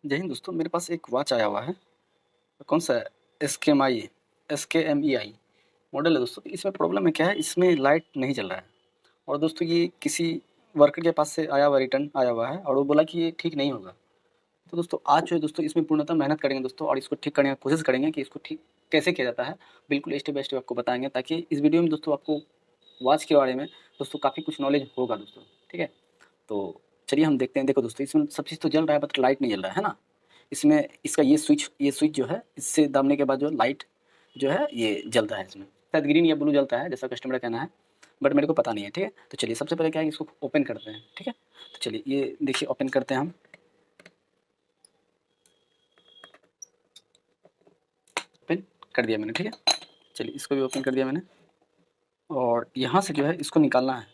जय हिंद दोस्तों, मेरे पास एक वॉच आया हुआ है। कौन सा है? SKMEI मॉडल है दोस्तों। तो इसमें प्रॉब्लम है क्या है, इसमें लाइट नहीं जल रहा है। और दोस्तों ये किसी वर्कर के पास से आया हुआ, रिटर्न आया हुआ है और वो बोला कि ये ठीक नहीं होगा। तो दोस्तों आज जो है दोस्तों इसमें पूर्णतः मेहनत करेंगे दोस्तों, और इसको ठीक करने की कोशिश करेंगे कि इसको ठीक कैसे किया जाता है। बिल्कुल स्टेप बाय स्टेप आपको बताएंगे, ताकि इस वीडियो में दोस्तों आपको वॉच के बारे में दोस्तों काफ़ी कुछ नॉलेज होगा दोस्तों। ठीक है, तो चलिए हम देखते हैं। देखो दोस्तों, इसमें सब चीज़ तो जल रहा है बट लाइट नहीं जल रहा है ना। इसमें इसका ये स्विच जो है, इससे दबने के बाद जो लाइट जो है ये जलता है। इसमें शायद ग्रीन या ब्लू जलता है जैसा कस्टमर का कहना है, बट मेरे को पता नहीं है। ठीक है, तो चलिए सबसे पहले क्या है, इसको ओपन करते हैं। ठीक है, तो चलिए ये देखिए ओपन करते हैं हम। ओपन कर दिया मैंने। ठीक है, चलिए इसको भी ओपन कर दिया मैंने, और यहाँ से जो है इसको निकालना है।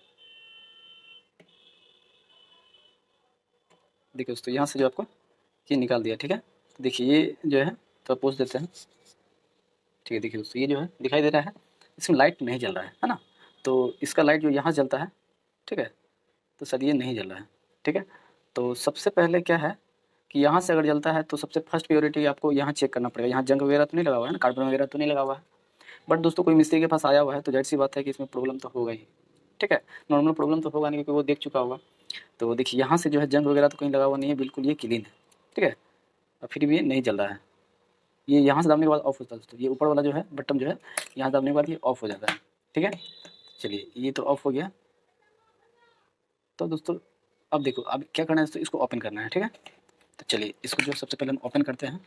देखिए दोस्तों, यहाँ से जो आपको ये निकाल दिया। ठीक है, देखिए ये जो है तो पोंछ देते हैं। ठीक है, देखिए दोस्तों ये जो है दिखाई दे रहा है, इसमें लाइट नहीं जल रहा है ना। तो इसका लाइट जो यहाँ जलता है, ठीक है, तो सर ये नहीं जल रहा है। ठीक है, तो सबसे पहले क्या है कि यहाँ से अगर जलता है तो सबसे फर्स्ट प्रायोरिटी आपको यहाँ चेक करना पड़ेगा। यहाँ जंग वगैरह तो नहीं लगा हुआ है ना, कार्बन वगैरह तो नहीं लगा हुआ है। बट दोस्तों कोई मिस्त्री के पास आया हुआ है तो जाहिर सी बात है कि इसमें प्रॉब्लम तो होगा ही। ठीक है, नॉर्मल प्रॉब्लम तो होगा नहीं, क्योंकि वो देख चुका होगा। तो देखिए यहाँ से जो है जंग वगैरह तो कहीं लगा हुआ नहीं है, बिल्कुल ये क्लीन है। ठीक है, और फिर भी ये नहीं जल रहा है। ये यहाँ से दबने के बाद ऑफ होता है दोस्तों। ये ऊपर वाला जो है बटन जो है, यहाँ दबने के बाद ये ऑफ हो जाता है। ठीक है, चलिए ये तो ऑफ हो गया। तो दोस्तों अब देखो, अब क्या करना है दोस्तों, इसको ओपन करना है। ठीक है, तो चलिए इसको जो सबसे पहले हम ओपन करते हैं।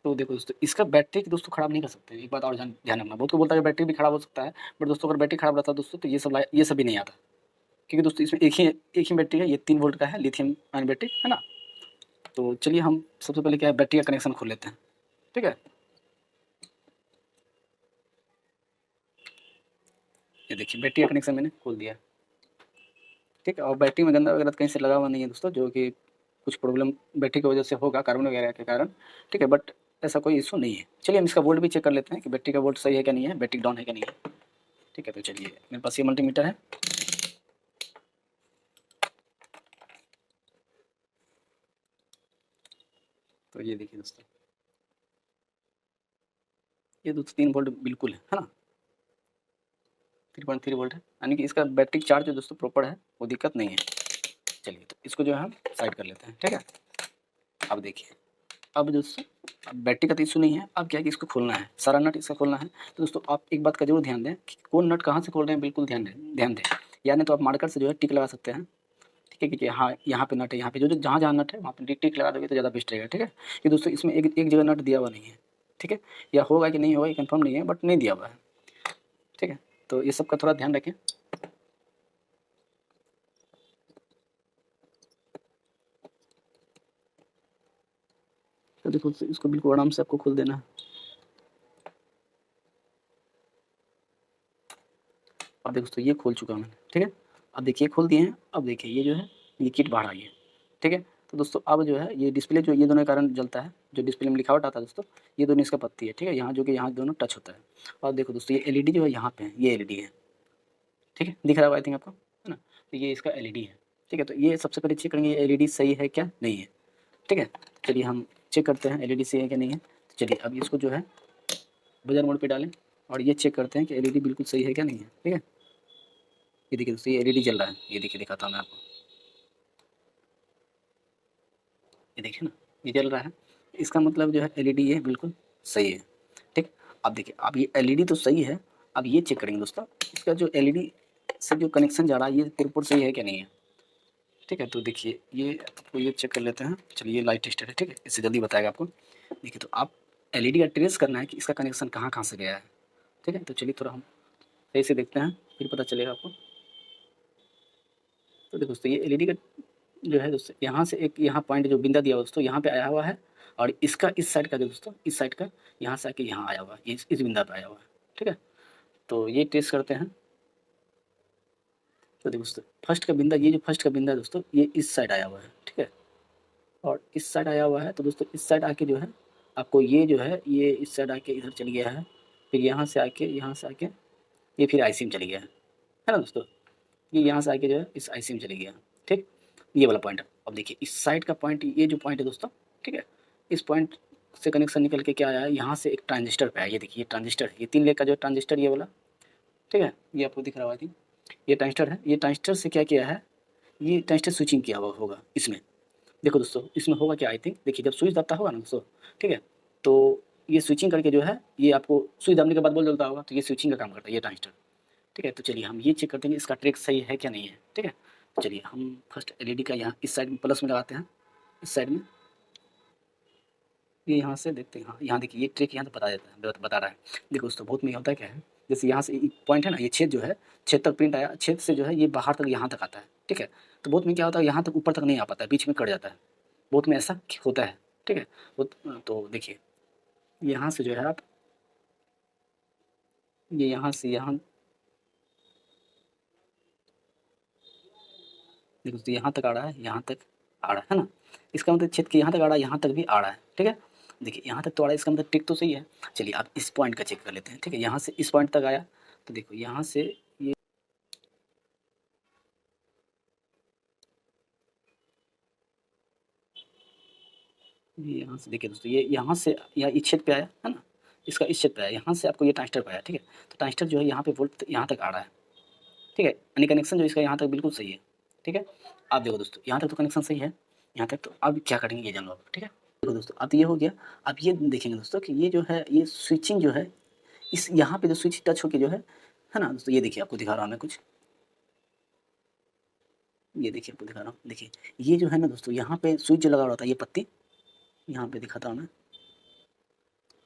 तो देखो दोस्तों, इसका बैटरी दोस्तों ख़राब नहीं कर सकते। एक बात और ध्यान रखना, बहुत को बोलता है कि बैटरी भी ख़राब हो सकता है, बट दोस्तों अगर बैटरी ख़राब रहता है दोस्तों तो ये सब भी नहीं आता। क्योंकि दोस्तों इसमें एक ही बैटरी है, ये 3 वोल्ट का है, लिथियम आयन बैटरी है ना। तो चलिए हम सबसे पहले क्या है, बैटरी का कनेक्शन खोल लेते हैं। ठीक है, ये देखिए बैटरी का कनेक्शन मैंने खोल दिया। ठीक है, और बैटरी में गंदा वगैरह तो कहीं से लगा हुआ नहीं है दोस्तों, जो कि कुछ प्रॉब्लम बैटरी की वजह से होगा, कार्बन वगैरह के कारण। ठीक है, बट ऐसा कोई इशू नहीं है। चलिए हम इसका वोल्ट भी चेक कर लेते हैं कि बैटरी का वोल्ट सही है क्या नहीं है, बैटरी डाउन है क्या नहीं है। ठीक है, तो चलिए मेरे पास ये मल्टीमीटर है। तो ये देखिए दोस्तों, ये दोस्तों 3 वोल्ट बिल्कुल है ना, 3.3 वोल्ट है, यानी कि इसका बैटरी चार्ज जो दोस्तों प्रॉपर है, वो दिक्कत नहीं है। चलिए तो इसको जो है हम साइड कर लेते हैं। ठीक है, अब देखिए, अब दोस्तों अब बैटरी का तो इशू नहीं है। अब क्या है कि इसको खोलना है, सारा नट इसका खोलना है। तो दोस्तों आप एक बात का जरूर ध्यान दें कि कौन नट कहाँ से खोल रहे हैं, बिल्कुल ध्यान दें। या नहीं तो आप मार्कर से जो है टिक लगा सकते हैं। ठीक है, कि हाँ यहाँ पे नट है, यहाँ पे जो जहाँ जहाँ नट है वहाँ पे टिक लगा दोगे तो ज़्यादा बेस्ट रहेगा। ठीक है, कि दोस्तों इसमें एक जगह नट दिया हुआ नहीं है। ठीक है, या होगा कि नहीं होगा ये कंफर्म नहीं है, बट नहीं दिया हुआ है। ठीक है, तो ये सब का थोड़ा ध्यान रखें। तो देखो इसको बिल्कुल आराम से आपको खोल देना है। अब देखो दोस्तों ये खोल चुका हूँ मैंने। ठीक है, अब देखिए खोल दिए हैं। अब देखिए ये जो है ये किट बाहर आ गई है। ठीक है, तो दोस्तों अब जो है ये डिस्प्ले जो ये दोनों के कारण जलता है, जो डिस्प्ले में लिखावट आता है दोस्तों, ये दोनों इसका पत्ती है। ठीक है, यहाँ जो कि यहाँ दोनों टच होता है। और देखो दोस्तों ये एलईडी जो है यहाँ पे है, ये एलईडी है। ठीक है, दिख रहा होगा आई थिंक आपको, है ना। तो ये इसका एलईडी है। ठीक है, तो ये सबसे पहले चेक करेंगे ये एलईडी सही है क्या नहीं है। ठीक है, चलिए हम चेक करते हैं एलईडी सही है क्या नहीं है। तो चलिए अब इसको जो है बजर मोड पे डालें और ये चेक करते हैं कि एलईडी बिल्कुल सही है क्या नहीं है। ठीक है, ये देखिए दोस्तों ये एलईडी जल रहा है, ये देखिए दिखाता हूँ मैं आपको। ये देखिए ना, ये जल रहा है, इसका मतलब जो है एलईडी ये बिल्कुल सही है। ठीक, अब देखिए अब ये एलईडी तो सही है। अब ये चेक करेंगे दोस्तों, इसका जो एलईडी से जो कनेक्शन जा रहा है ये पूरा सही है क्या नहीं है। ठीक है, तो देखिए ये आपको ये चेक कर लेते हैं। चलिए ये लाइट टेस्टर है। ठीक है, इससे जल्दी बताएगा आपको। देखिए तो आप एलईडी का ट्रेस करना है कि इसका कनेक्शन कहाँ कहाँ से गया है। ठीक है, तो चलिए थोड़ा हम सही से देखते हैं, फिर पता चलेगा आपको। तो देखो दोस्तों ये एलईडी का जो है दोस्तों, यहाँ से एक यहाँ पॉइंट जो बिंदा दिया हुआ दोस्तों यहाँ पे आया हुआ है, और इसका इस साइड का जो दोस्तों इस साइड का यहाँ से आके यहाँ आया हुआ है, इस बिंदा पे आया हुआ है। ठीक है, तो ये टेस्ट करते हैं। तो देखो दोस्तों फर्स्ट का बिंदा, ये जो फर्स्ट का बिंदा है दोस्तों ये इस साइड आया हुआ है। ठीक है, और इस साइड आया हुआ है। तो दोस्तों इस साइड आके जो है आपको ये जो है ये इस साइड आके इधर चल गया है, फिर यहाँ से आके ये फिर आईसी में चली गया है ना दोस्तों। ये यहाँ से आके जो है इस आईसी में चली गया। ठीक, ये वाला पॉइंट अब देखिए इस साइड का पॉइंट, ये जो पॉइंट है दोस्तों, ठीक है, इस पॉइंट से कनेक्शन निकल के क्या आया है, यहाँ से एक ट्रांजिस्टर पे आया। ये देखिए ये ट्रांजिस्टर है, ये 3 लेग का जो ट्रांजिस्टर ये वाला, ठीक है, ये आपको दिख रहा होगा, ठीक, ये ट्रांजिस्टर है। ये ट्रांजिस्टर से क्या किया है, ये ट्रांजिस्टर स्विचिंग किया हुआ होगा इसमें। देखो दोस्तों इसमें होगा क्या, आई थिंक, देखिए जब स्विच दबता होगा ना दोस्तों, ठीक है, तो ये स्विचिंग करके जो है, ये आपको स्विच दबने के बाद बोल जलता होगा, तो ये स्विचिंग का काम करता है ये ट्रांजिस्टर, ठीक है। तो चलिए हम ये चेक करते हैं इसका ट्रिक सही है क्या नहीं है, ठीक है। तो चलिए हम फर्स्ट एलईडी का यहाँ इस साइड में प्लस में लगाते हैं, इस साइड में, ये यहाँ से देखते हैं, हाँ यहाँ देखिए ये ट्रिक यहाँ तो बता देता है, बता रहा है। देखो दोस्तों बहुत में होता है क्या है, जैसे यहाँ से पॉइंट है ना, ये छेद जो है, छेद तक प्रिंट आया, छेद से जो है ये बाहर तक यहाँ तक आता है, ठीक है। तो बहुत में क्या होता है, यहाँ तक ऊपर तक नहीं आ पाता है, बीच में कट जाता है, बहुत में ऐसा होता है, ठीक है। तो देखिए यहाँ से जो है आप, ये यहाँ से यहाँ, देखो तो यहाँ तक आ रहा है, यहाँ तक आ रहा है ना, इसका मतलब छेद के यहाँ तक आ रहा है, यहाँ तक भी आ रहा है, ठीक है। देखिए यहाँ तक तो आ रहा है, इसका मतलब टिक तो सही है। चलिए आप इस पॉइंट का चेक कर लेते हैं, ठीक है, यहाँ से इस पॉइंट तक आया, तो देखो यहाँ से ये यहाँ से देखिए दोस्तों, ये यहाँ से यहाँ इस छेद पे आया है ना, इसका इस छेद पे आया, यहाँ से आपको ये ट्रांजिस्टर पे आया, ठीक है। तो ट्रांजिस्टर जो है यहाँ पे वोल्ट यहाँ तक आ रहा है, ठीक है, यानी कनेक्शन जो इसका यहाँ तक बिल्कुल सही है, ठीक है। आप देखो दोस्तों यहाँ तक तो कनेक्शन सही है, यहाँ तक, तो अब क्या करेंगे ये जान लो आप, ठीक है। देखो दोस्तों अब ये हो गया। अब ये देखेंगे दोस्तों कि ये जो है, ये स्विचिंग जो है, इस यहाँ पे जो स्विच टच होके जो है ना दोस्तों, ये देखिए आपको दिखा रहा हूँ मैं कुछ, ये देखिए आपको दिखा रहा हूँ, देखिए ये जो है ना दोस्तों, यहाँ पे स्विच जो लगा हुआ था, ये पत्ती यहाँ पे दिखाता हूँ मैं,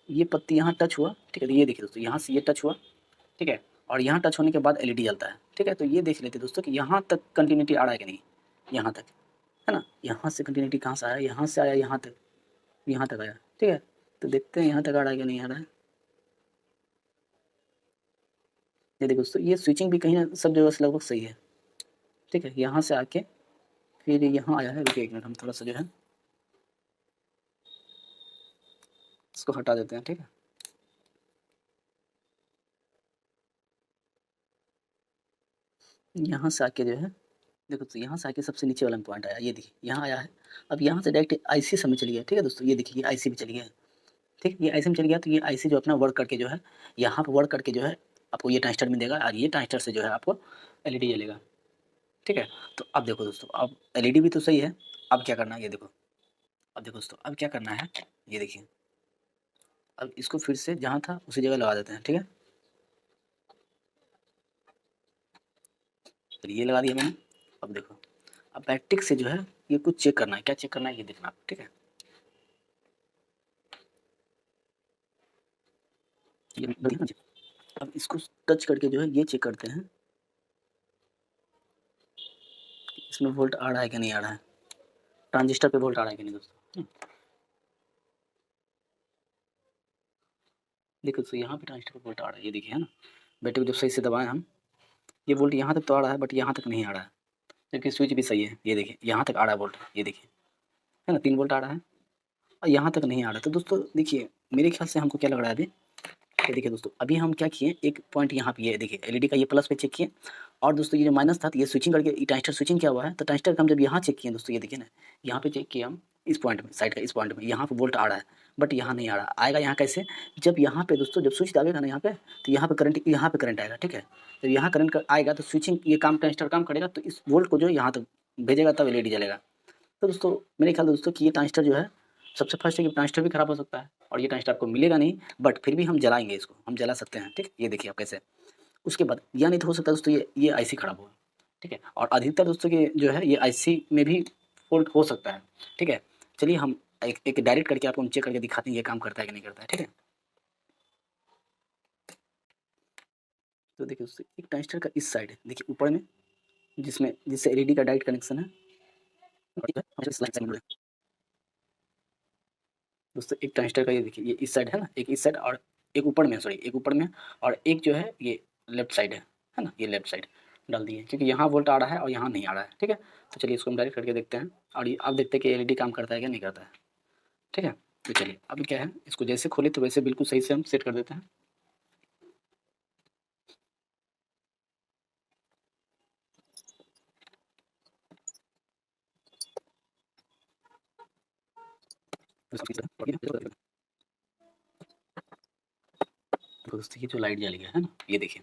ये पत्ती यहाँ टच हुआ, ठीक है। तो ये देखिए दोस्तों यहाँ से ये टच हुआ, ठीक है, और यहाँ टच होने के बाद एलईडी जलता है, ठीक है। तो ये देख लेते हैं दोस्तों कि यहाँ तक कंटिन्यूटी आ रहा है कि नहीं, यहाँ तक, है ना, यहाँ से कंटिन्यूटी कहाँ से आया, यहाँ से आया, यहाँ तक आया, ठीक है। तो देखते हैं यहाँ तक आ रहा है कि नहीं आ रहा है। ये देखो दोस्तों ये स्विचिंग भी कहीं ना सब जगह से लगभग सही है, ठीक है। यहाँ से आके फिर यहाँ आया है, रुकिए एक मिनट, हम थोड़ा सा जो है इसको हटा देते हैं, ठीक है। यहाँ से आके जो है, देखो तो यहाँ से आके सबसे नीचे वाला पॉइंट आया, ये देखिए यहाँ आया है। अब यहाँ से डायरेक्ट आईसी सब में चली गया, ठीक है दोस्तों, ये देखिए ये आईसी भी चली गया, ठीक, ये आईसी में चल गया। तो ये आईसी जो अपना वर्क करके जो है, यहाँ पर वर्क करके जो है आपको ये ट्रांजिस्टर में देगा, और ये ट्रांजिस्टर से जो है आपको एलईडी जलेगा, ठीक है। तो अब देखो दोस्तों, अब एलईडी भी तो सही है, अब क्या करना है ये देखो, अब देखो दोस्तों अब क्या करना है, ये देखिए, अब इसको फिर से जहाँ था उसी जगह लगा देते हैं, ठीक है। तो ये लगा दिया मैंने। अब देखो, अब बैट्रिक से जो है ये कुछ चेक करना है, क्या चेक करना है ये देखना आपको, ठीक है। ये अब इसको टच करके जो है ये चेक करते हैं इसमें वोल्ट आ रहा है कि नहीं आ रहा है, ट्रांजिस्टर पे वोल्ट आ रहा है कि नहीं दोस्तों। देखो दोस्तों यहाँ पे ट्रांजिस्टर पे वोल्ट आ रहा है, ये देखिए, है ना, बैटरी को जब सही से दबाएं हम, ये वोल्ट यहाँ तक तो आ रहा है, बट यहाँ तक नहीं आ रहा है, जबकि स्विच भी सही है, ये देखिए यहाँ तक आ रहा है वोल्ट, ये देखिए, है ना, 3 वोल्ट आ रहा है, और यहाँ तक नहीं आ रहा। तो दोस्तों देखिए मेरे ख्याल से हमको क्या लग रहा है अभी, ये देखिए दोस्तों अभी हम क्या किए, एक पॉइंट यहाँ पे ये देखिए एलईडी का ये प्लस पे चेक किए, और दोस्तों ये जो माइनस था, तो ये स्विचिंग करके ट्रांजिस्टर स्विचिंग किया हुआ है, तो ट्रांजिस्टर का हम जब यहाँ चेक किए दोस्तों, ये देखिए ना, यहाँ पे चेक किए हम इस पॉइंट में, साइड का इस पॉइंट में, यहाँ पे वोल्ट आ रहा है, बट यहाँ नहीं आ रहा, आएगा यहाँ कैसे, जब यहाँ पे दोस्तों जब स्विच दाबेगा ना यहाँ पे, तो यहाँ पे करंट आएगा, ठीक है। जब यहाँ करंट आएगा तो स्विचिंग ये काम ट्रांजिस्टर काम करेगा, तो इस वोल्ट को जो यहाँ तक भेजेगा तब एलईडी जलेगा। तो दोस्तों मेरे ख्याल दोस्तों कि ये ट्रांजिस्टर जो है, सबसे फर्स्ट है कि ट्रांजिस्टर भी खराब हो सकता है, और ये ट्रांजिस्टर आपको मिलेगा नहीं, बट फिर भी हम जलाएंगे इसको, हम जला सकते हैं, ठीक, ये देखिए आप कैसे। उसके बाद या नहीं तो हो सकता है दोस्तों ये आईसी खराब हो, ठीक है, और अधिकतर दोस्तों के जो है ये आईसी में भी फॉल्ट हो सकता है, ठीक है। चलिए हम एक डायरेक्ट करके आपको चेक करके दिखाते हैं ये काम करता है कि नहीं करता है, ठीक है। तो देखिए दोस्तों एक ट्रांजिस्टर का इस साइड है, देखिए ऊपर में, जिससे एलईडी का डायरेक्ट कनेक्शन है, दोस्तों एक ट्रांजिस्टर का ये देखिए, ये इस साइड है ना, एक इस साइड, और एक ऊपर में, सॉरी एक ऊपर में, और एक जो है ये लेफ्ट साइड है ना, ये लेफ्ट साइड डाल दिए, क्योंकि यहाँ वोल्ट आ रहा है और यहाँ नहीं आ रहा है, ठीक है। तो चलिए इसको हम डायरेक्ट करके देखते हैं, और ये अब देखते हैं कि एलईडी काम करता है क्या नहीं करता है, ठीक है। तो चलिए अभी क्या है, इसको जैसे खोले तो वैसे बिल्कुल सही से हम सेट कर देते हैं। तो दोस्तों ये जो लाइट जल गया है ना, ये देखिए,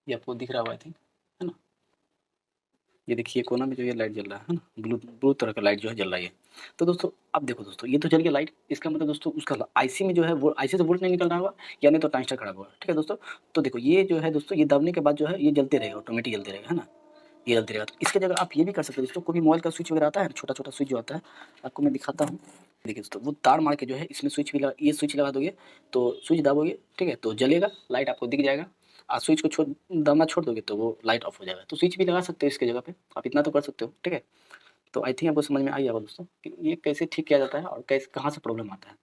ये आपको दिख रहा होगा आई थिंक, है ना? ये देखिए कोना में जो ये लाइट जल रहा है ना, ब्लू ब्लू तरह का लाइट जो है जल रहा है ये। तो दोस्तों अब देखो दोस्तों, ये तो जल गया लाइट, इसका मतलब दोस्तों उसका आईसी में जो है वो आईसी से वोल्ट नहीं निकल रहा होगा, या नहीं तो ट्रांजिस्टर खराब होगा, ठीक है दोस्तों? तो देखो ये जो है दोस्तों, ये दबने के बाद जो है ये जलते रहेगा, ऑटोमेटिक जलते रहेगा, है ना? ये जलते रहेगा। तो इसकी जगह आप ये भी कर सकते हो दोस्तों, कोई भी मोबाइल का स्विच वगैरह आता है, छोटा-छोटा स्विच जो आता है, आपको मैं दिखाता हूँ। देखिए दोस्तों, वो तार मार के जो है इसमें स्विच भी लगा, ये स्विच लगा दोगे, तो स्विच दबाओगे, ठीक है? तो जलेगा, लाइट आपको दिख जाएगा। स्विच को दबना छोड़ दोगे तो वो लाइट ऑफ हो जाएगा। तो स्विच भी लगा सकते हो इसकी जगह पे, आप इतना तो कर सकते हो, ठीक है? तो आई थिंक आपको समझ में आ गया होगा दोस्तों कि ये कैसे ठीक किया जाता है और कैसे कहाँ से प्रॉब्लम आता है।